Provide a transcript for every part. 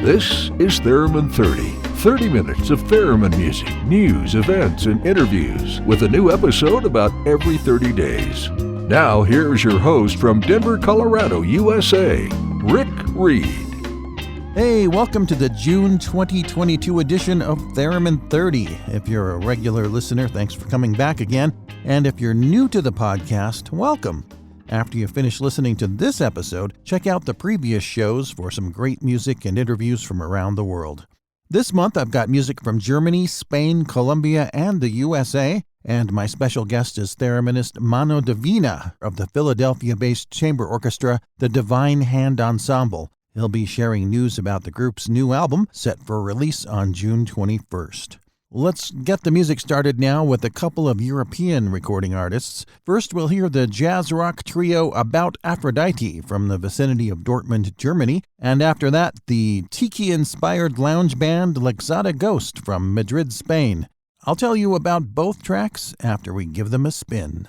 This is Theremin 30. 30 minutes of theremin music, news, events, and interviews with a new episode about every 30 days. Now, here's your host from Denver, Colorado, USA, Rick Reed. Hey, welcome to the June 2022 edition of Theremin 30. If you're a regular listener, thanks for coming back again. And if you're new to the podcast, welcome. After you finish listening to this episode, check out the previous shows for some great music and interviews from around the world. This month, I've got music from Germany, Spain, Colombia, and the USA. And my special guest is thereminist Mano Divina of the Philadelphia-based chamber orchestra, the Divine Hand Ensemble. He'll be sharing news about the group's new album, set for release on June 21st. Let's get the music started now with a couple of European recording artists. First, we'll hear the jazz rock trio About Aphrodite from the vicinity of Dortmund, Germany. And after that, the tiki-inspired lounge band Lexada Ghost from Madrid, Spain. I'll tell you about both tracks after we give them a spin.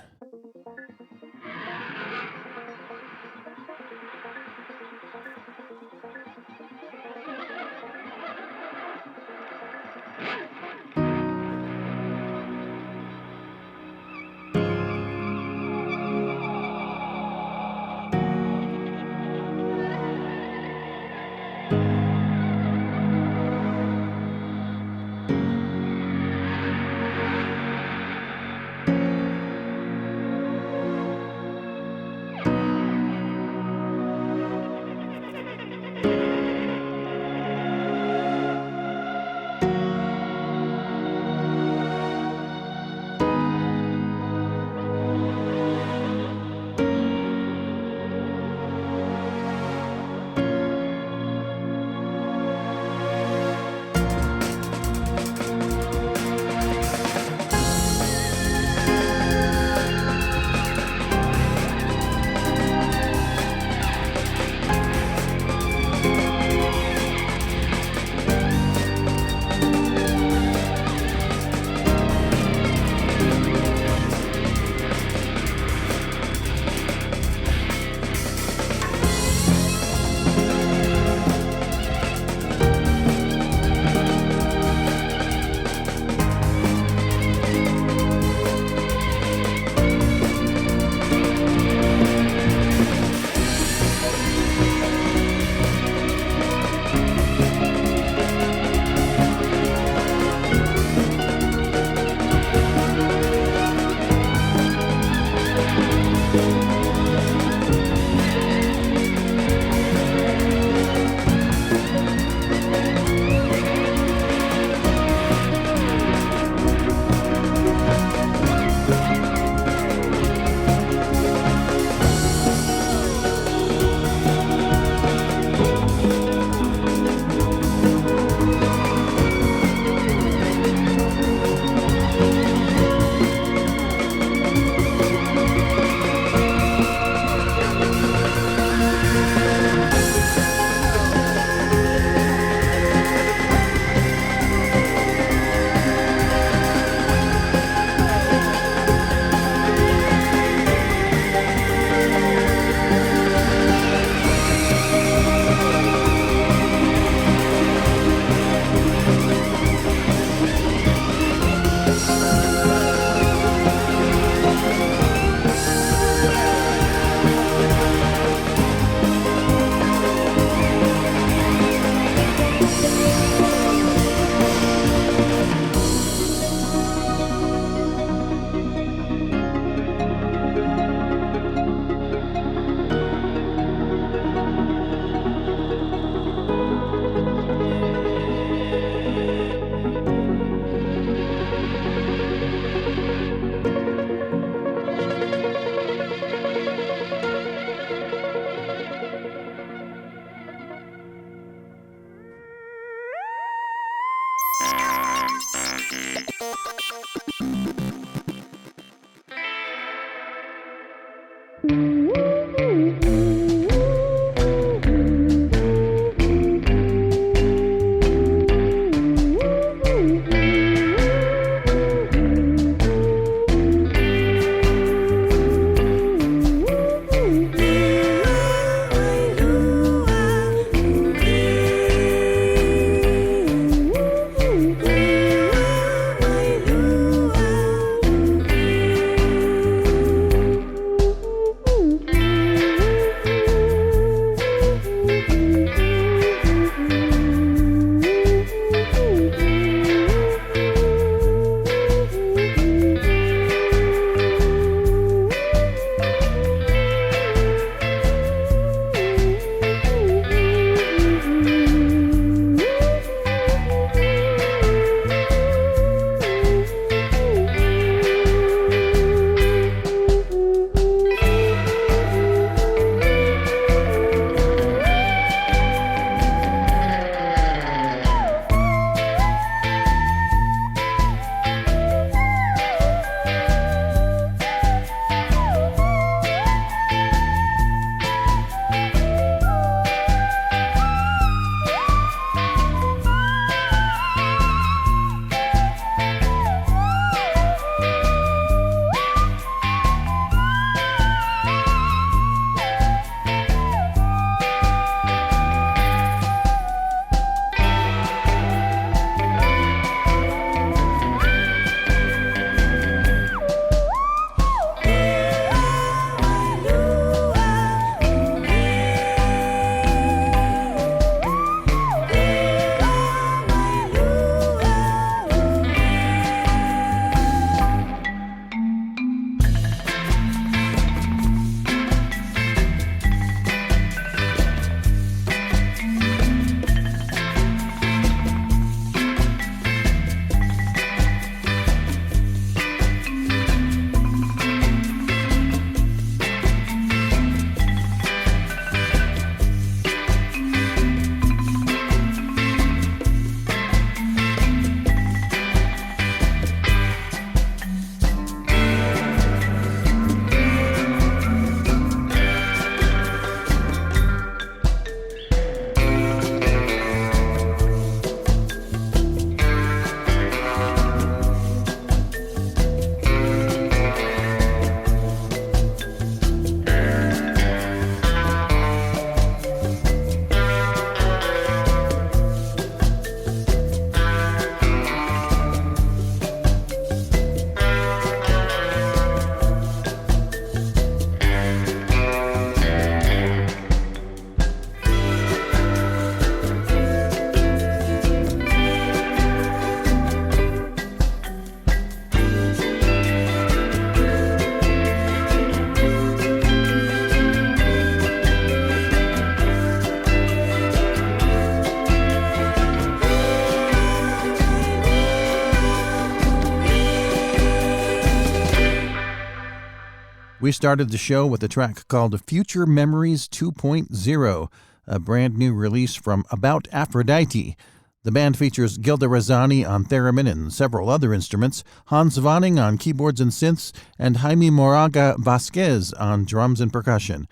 We started the show with a track called Future Memories 2.0, a brand new release from About Aphrodite. The band features Gilda Razani on theremin and several other instruments, Hans Vonning on keyboards and synths, and Jaime Moraga Vasquez on drums and percussion.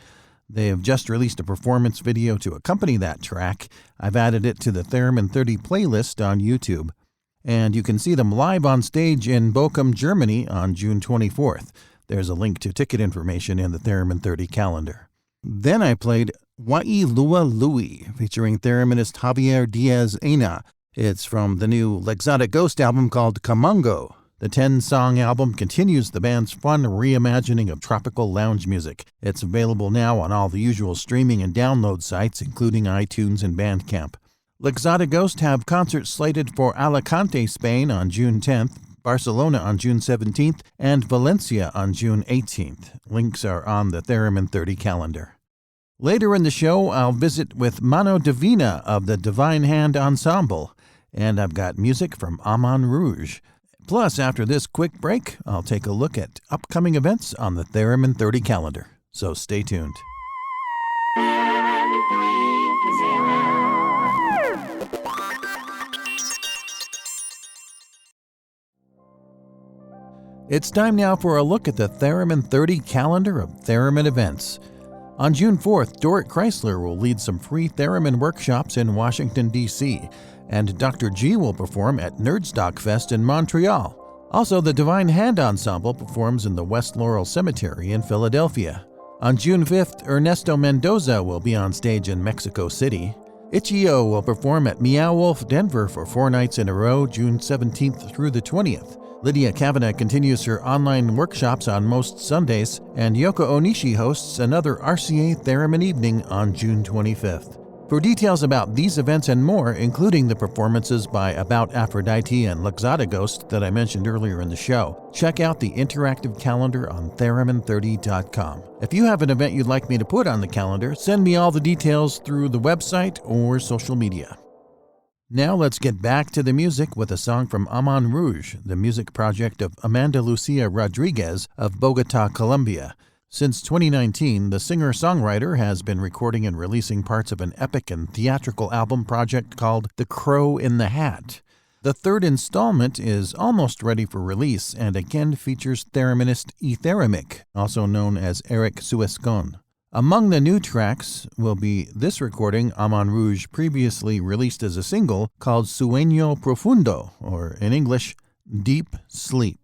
They have just released a performance video to accompany that track. I've added it to the Theremin 30 playlist on YouTube. And you can see them live on stage in Bochum, Germany on June 24th. There's a link to ticket information in the Theremin 30 calendar. Then I played Wai Lua Lui, featuring thereminist Javier Diaz-Ena. It's from the new L'exotic Ghost album called Camango. The 10-song album continues the band's fun reimagining of tropical lounge music. It's available now on all the usual streaming and download sites, including iTunes and Bandcamp. L'exotic Ghost have concerts slated for Alicante, Spain on June 10th, Barcelona on June 17th, and Valencia on June 18th. Links are on the Theremin 30 calendar. Later in the show, I'll visit with Mano Divina of the Divine Hand Ensemble, and I've got music from Amon Rouge. Plus, after this quick break, I'll take a look at upcoming events on the Theremin 30 calendar. So stay tuned. It's time now for a look at the Theremin 30 calendar of Theremin events. On June 4th, Dorrit Chrysler will lead some free Theremin workshops in Washington, D.C., and Dr. G will perform at Nerdstock Fest in Montreal. Also, the Divine Hand Ensemble performs in the West Laurel Cemetery in Philadelphia. On June 5th, Ernesto Mendoza will be on stage in Mexico City. Itch.io will perform at Meow Wolf Denver for 4 nights in a row, June 17th through the 20th. Lydia Kavanagh continues her online workshops on most Sundays, and Yoko Onishi hosts another RCA Theremin evening on June 25th. For details about these events and more, including the performances by About Aphrodite and L'exotic Ghost that I mentioned earlier in the show, check out the interactive calendar on theremin30.com. If you have an event you'd like me to put on the calendar, send me all the details through the website or social media. Now let's get back to the music with a song from Amon Rouge, the music project of Amanda Lucia Rodriguez of Bogota, Colombia. Since 2019, the singer-songwriter has been recording and releasing parts of an epic and theatrical album project called The Crow in the Hat. The third installment is almost ready for release and again features thereminist Etheremic, also known as Eric Suescon. Among the new tracks will be this recording Amon Rouge previously released as a single called Sueño Profundo, or in English, Deep Sleep.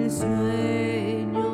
Sueño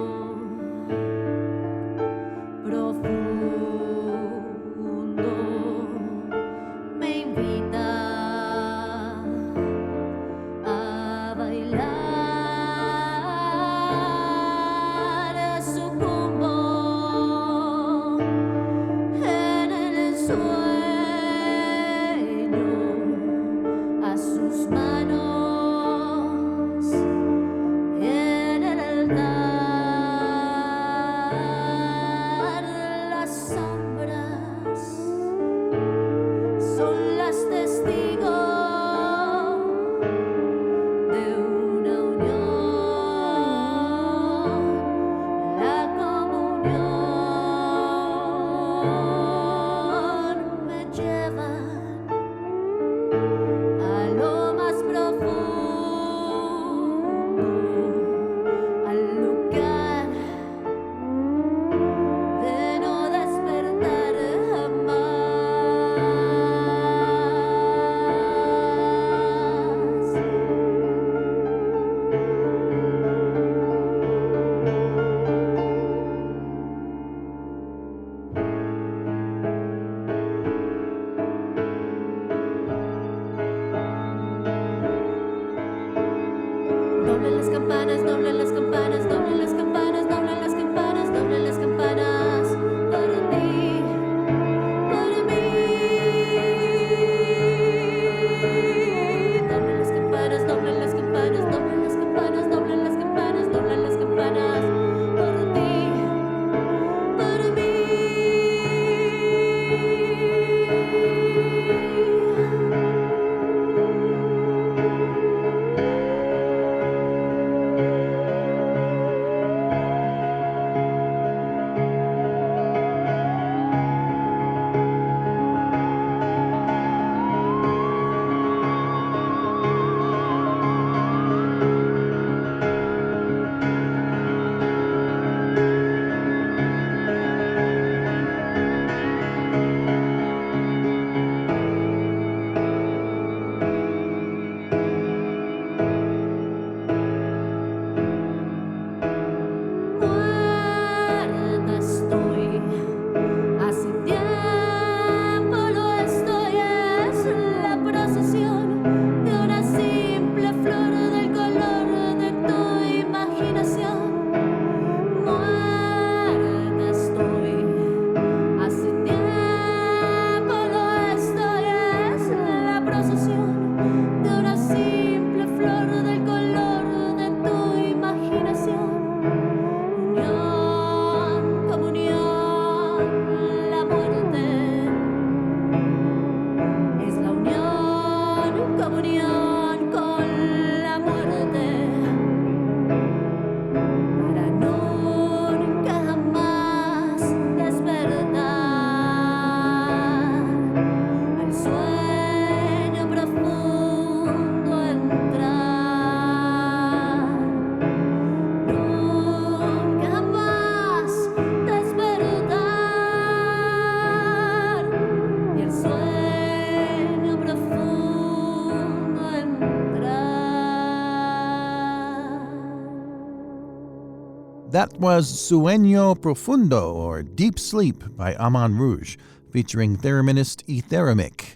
That was Sueño Profundo, or Deep Sleep, by Amon Rouge, featuring thereminist Etheramic.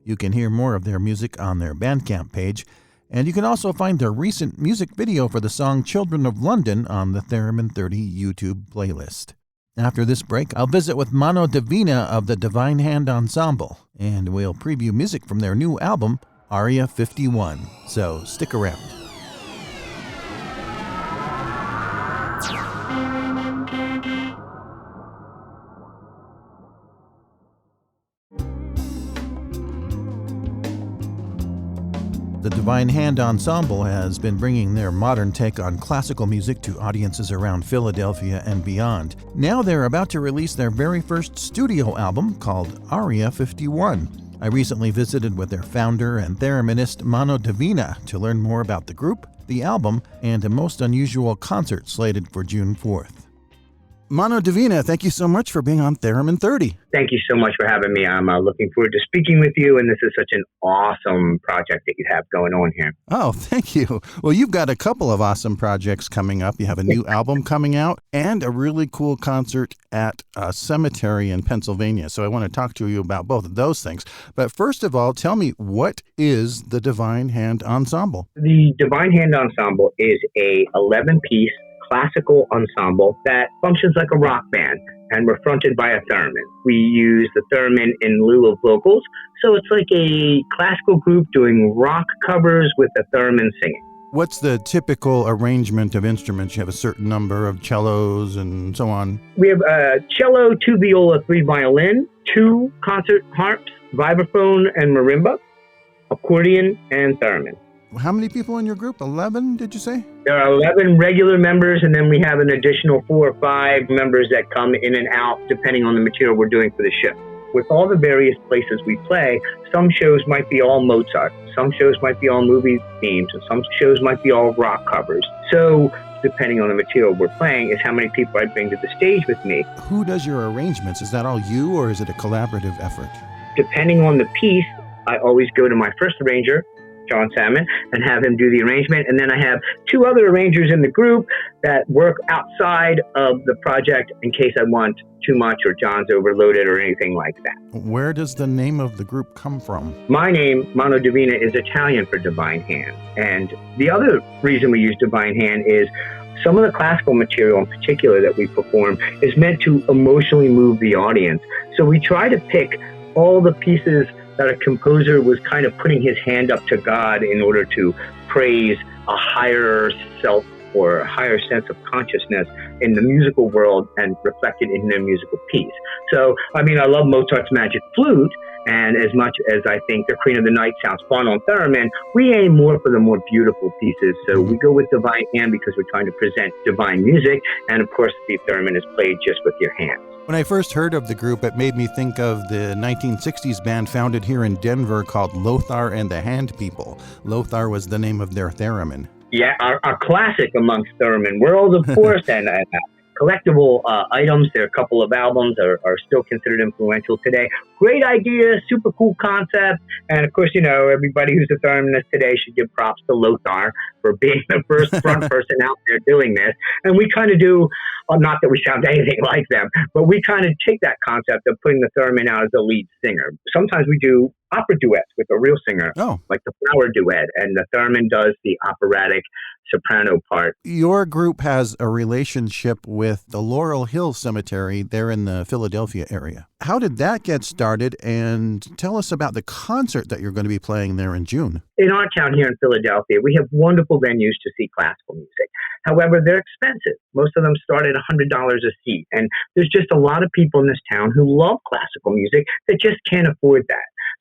You can hear more of their music on their Bandcamp page, and you can also find their recent music video for the song Children of London on the Theremin 30 YouTube playlist. After this break, I'll visit with Mano Divina of the Divine Hand Ensemble, and we'll preview music from their new album, Aria 51. So stick around. The Divine Hand Ensemble has been bringing their modern take on classical music to audiences around Philadelphia and beyond. Now they're about to release their very first studio album called Aria 51. I recently visited with their founder and thereminist Mano Divina to learn more about the group, the album, and a most unusual concert slated for June 4th. Mano Divina, thank you so much for being on Theremin 30. Thank you so much for having me. I'm looking forward to speaking with you, and this is such an awesome project that you have going on here. Oh, thank you. Well, you've got a couple of awesome projects coming up. You have a new album coming out and a really cool concert at a cemetery in Pennsylvania. So I want to talk to you about both of those things. But first of all, tell me, what is the Divine Hand Ensemble? The Divine Hand Ensemble is a 11-piece classical ensemble that functions like a rock band, and we're fronted by a theremin. We use the theremin in lieu of vocals, so it's like a classical group doing rock covers with the theremin singing. What's the typical arrangement of instruments? You have a certain number of cellos and so on. We have a cello, 2 viola, 3 violin, 2 concert harps, vibraphone and marimba, accordion, and theremin. How many people in your group? 11, did you say? There are 11 regular members, and then we have an additional 4 or 5 members that come in and out depending on the material we're doing for the show. With all the various places we play, some shows might be all Mozart, some shows might be all movie themes, and some shows might be all rock covers. So depending on the material we're playing is how many people I bring to the stage with me. Who does your arrangements? Is that all you, or is it a collaborative effort? Depending on the piece, I always go to my first arranger, John Salmon, and have him do the arrangement. And then I have 2 other arrangers in the group that work outside of the project in case I want too much or John's overloaded or anything like that. Where does the name of the group come from? My name, Mano Divina, is Italian for Divine Hand. And the other reason we use Divine Hand is some of the classical material in particular that we perform is meant to emotionally move the audience. So we try to pick all the pieces that a composer was kind of putting his hand up to God in order to praise a higher self or a higher sense of consciousness in the musical world and reflected in their musical piece. So, I mean, I love Mozart's Magic Flute, and as much as I think the Queen of the Night sounds fun on theremin, we aim more for the more beautiful pieces. So we go with Divine Hand because we're trying to present divine music, and of course the theremin is played just with your hands. When I first heard of the group, it made me think of the 1960s band founded here in Denver called Lothar and the Hand People. Lothar was the name of their theremin. Yeah, our classic amongst theremin world, of course, and collectible items. There are a couple of albums are still considered influential today. Great idea, super cool concept. And of course, you know, everybody who's a thereminist today should give props to Lothar for being the first front person out there doing this. And we kind of do, not that we sound anything like them, but we kind of take that concept of putting the theremin out as a lead singer. Sometimes we do opera duets with a real singer, like the Flower Duet, and the theremin does the operatic soprano part. Your group has a relationship with the Laurel Hill Cemetery there in the Philadelphia area. How did that get started? And tell us about the concert that you're going to be playing there in June. In our town here in Philadelphia, we have wonderful venues to see classical music. However, they're expensive. Most of them start at $100 a seat. And there's just a lot of people in this town who love classical music that just can't afford that.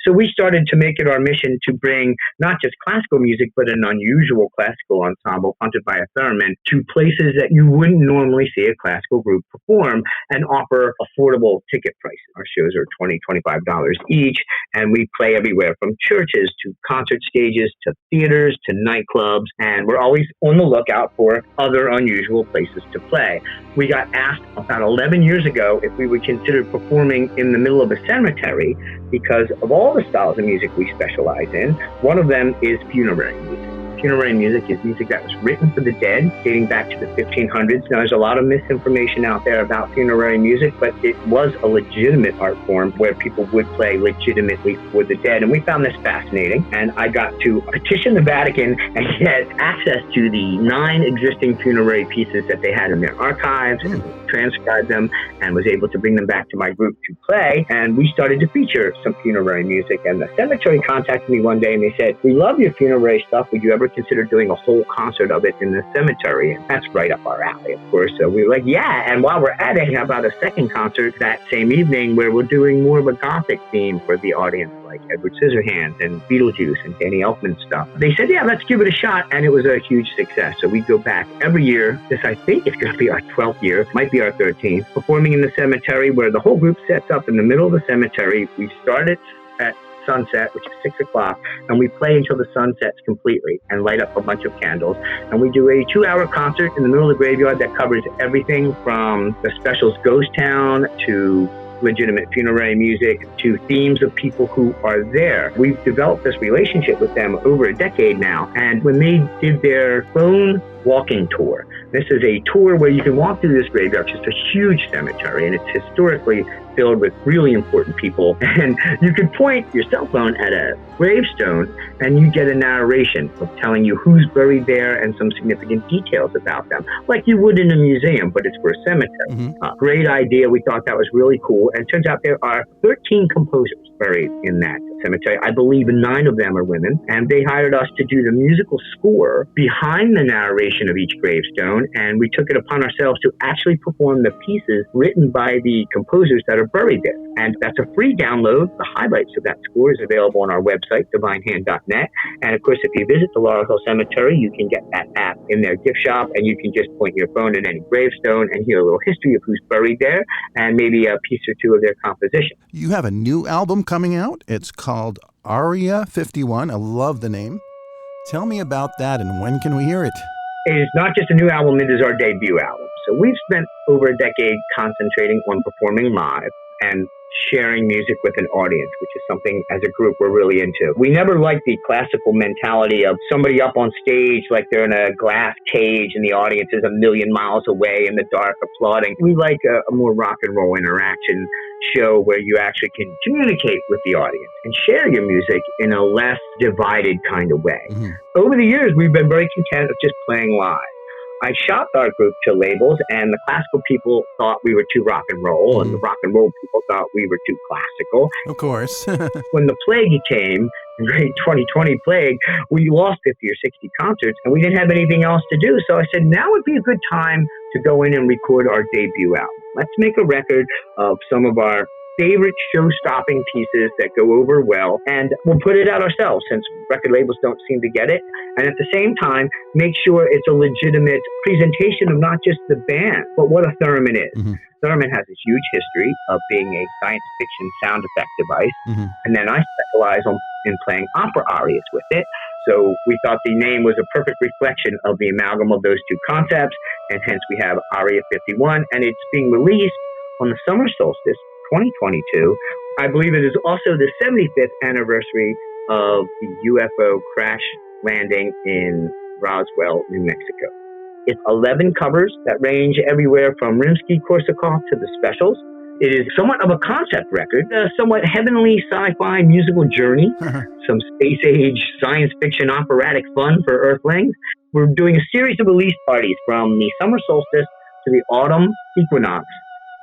So we started to make it our mission to bring not just classical music, but an unusual classical ensemble fronted by a theremin to places that you wouldn't normally see a classical group perform and offer affordable ticket prices. Our shows are $20, $25 each, and we play everywhere from churches to concert stages to theaters to nightclubs, and we're always on the lookout for other unusual places to play. We got asked about 11 years ago if we would consider performing in the middle of a cemetery because of all the styles of music we specialize in. One of them is funerary music. Funerary music is music that was written for the dead, dating back to the 1500s. Now, there's a lot of misinformation out there about funerary music, but it was a legitimate art form where people would play legitimately for the dead. And we found this fascinating. And I got to petition the Vatican and get access to the 9 existing funerary pieces that they had in their archives, and transcribed them, and was able to bring them back to my group to play. And we started to feature some funerary music. And the cemetery contacted me one day and they said, "We love your funerary stuff. Would you ever consider doing a whole concert of it in the cemetery?" And that's right up our alley, of course. So we were like, yeah. And while we're at it, how about a second concert that same evening where we're doing more of a Gothic theme for the audience, like Edward Scissorhands and Beetlejuice and Danny Elfman stuff. They said, yeah, let's give it a shot. And it was a huge success. So we go back every year. This, I think, is going to be our 12th year, might be our 13th, performing in the cemetery where the whole group sets up in the middle of the cemetery. We started at sunset, which is 6 o'clock, and we play until the sun sets completely and light up a bunch of candles. And we do a 2-hour concert in the middle of the graveyard that covers everything from the specials Ghost Town to legitimate funerary music to themes of people who are there. We've developed this relationship with them over a decade now. And when they did their phone walking tour, this is a tour where you can walk through this graveyard. It's just a huge cemetery, and it's historically filled with really important people. And you could point your cell phone at a gravestone and you get a narration of telling you who's buried there and some significant details about them, like you would in a museum, but it's for a cemetery. Great idea. We thought that was really cool. And it turns out there are 13 composers buried in that cemetery. I believe 9 of them are women. And they hired us to do the musical score behind the narration of each gravestone. And we took it upon ourselves to actually perform the pieces written by the composers that are buried there. And that's a free download. The highlights of that score is available on our website, divinehand.net. And of course, if you visit the Laurel Hill Cemetery, you can get that app in their gift shop, and you can just point your phone at any gravestone and hear a little history of who's buried there and maybe a piece or two of their composition. You have a new album coming out. It's called Aria 51. I love the name. Tell me about that, and when can we hear it? It is not just a new album, it is our debut album. So we've spent over a decade concentrating on performing live and sharing music with an audience, which is something as a group we're really into. We never liked the classical mentality of somebody up on stage like they're in a glass cage and the audience is a million miles away in the dark applauding. We like a more rock and roll interaction show where you actually can communicate with the audience and share your music in a less divided kind of way. Over the years, we've been very content of just playing live. I shopped our group to labels, and the classical people thought we were too rock and roll, and the rock and roll people thought we were too classical. Of course. When the plague came, the great 2020 plague, we lost 50 or 60 concerts, and we didn't have anything else to do. So I said, now would be a good time to go in and record our debut album. Let's make a record of some of our favorite show-stopping pieces that go over well, and we'll put it out ourselves since record labels don't seem to get it. And at the same time, make sure it's a legitimate presentation of not just the band, but what a theremin is. Theremin has a huge history of being a science fiction sound effect device, and then I specialize in playing opera arias with it. So we thought the name was a perfect reflection of the amalgam of those two concepts, and hence we have Aria 51, and it's being released on the summer solstice 2022. I believe it is also the 75th anniversary of the UFO crash landing in Roswell, New Mexico. It's 11 covers that range everywhere from Rimsky-Korsakov to the Specials. It is somewhat of a concept record, a somewhat heavenly sci-fi musical journey, some space-age science fiction operatic fun for Earthlings. We're doing a series of release parties from the summer solstice to the autumn equinox,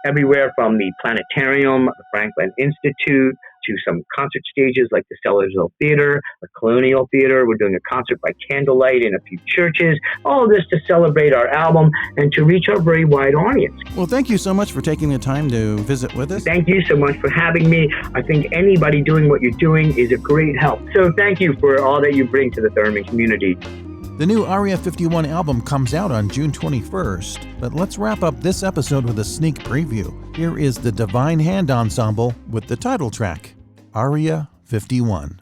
everywhere from the planetarium, the Franklin Institute, to some concert stages like the Sellersville Theater, the Colonial Theater. We're doing a concert by candlelight in a few churches. All of this to celebrate our album and to reach our very wide audience. Well, thank you so much for taking the time to visit with us. Thank you so much for having me. I think anybody doing what you're doing is a great help. So thank you for all that you bring to the theremin community. The new Aria 51 album comes out on June 21st, but let's wrap up this episode with a sneak preview. Here is the Divine Hand Ensemble with the title track, Aria 51.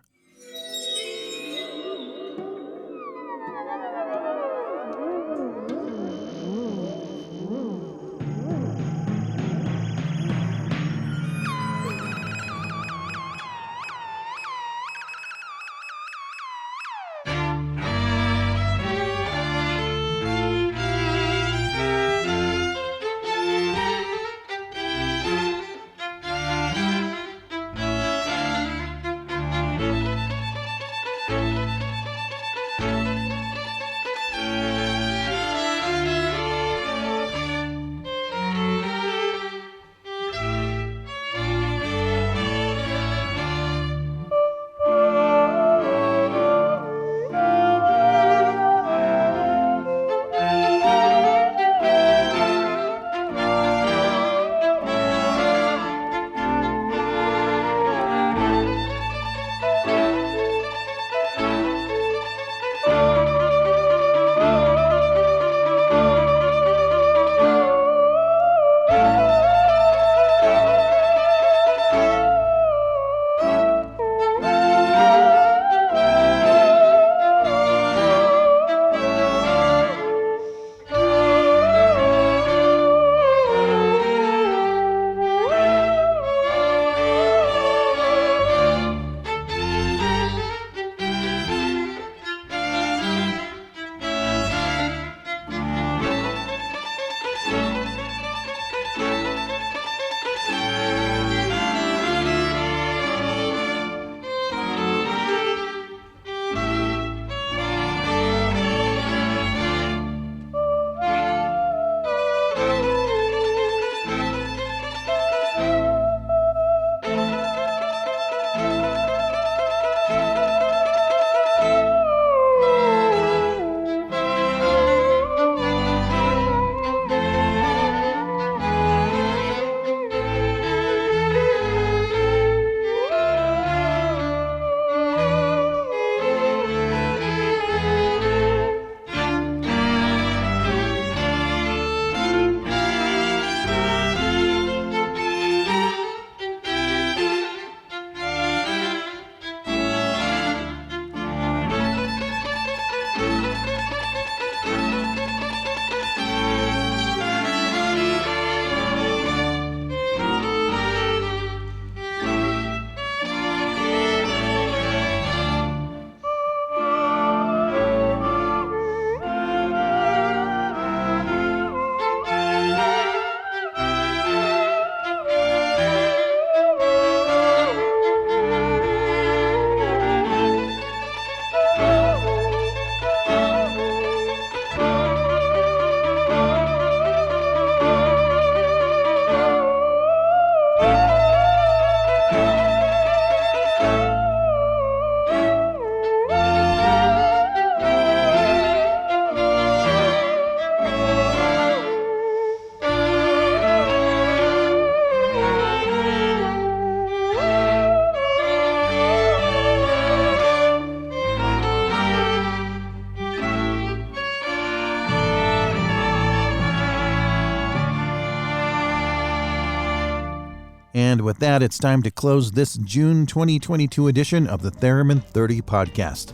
And with that, it's time to close this June 2022 edition of the Theremin 30 podcast.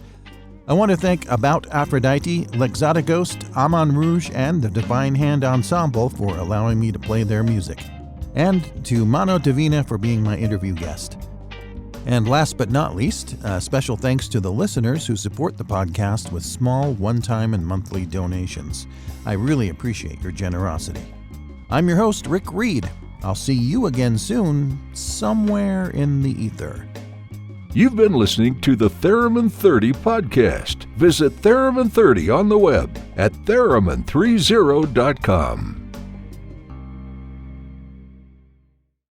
I want to thank About Aphrodite, L'Exotic Ghost, Amon Rouge, and the Divine Hand Ensemble for allowing me to play their music. And to Mano, Divina for being my interview guest. And last but not least, special thanks to the listeners who support the podcast with small one-time and monthly donations. I really appreciate your generosity. I'm your host, Rick Reed. I'll see you again soon, somewhere in the ether. You've been listening to the Theremin 30 podcast. Visit Theremin 30 on the web at theremin30.com.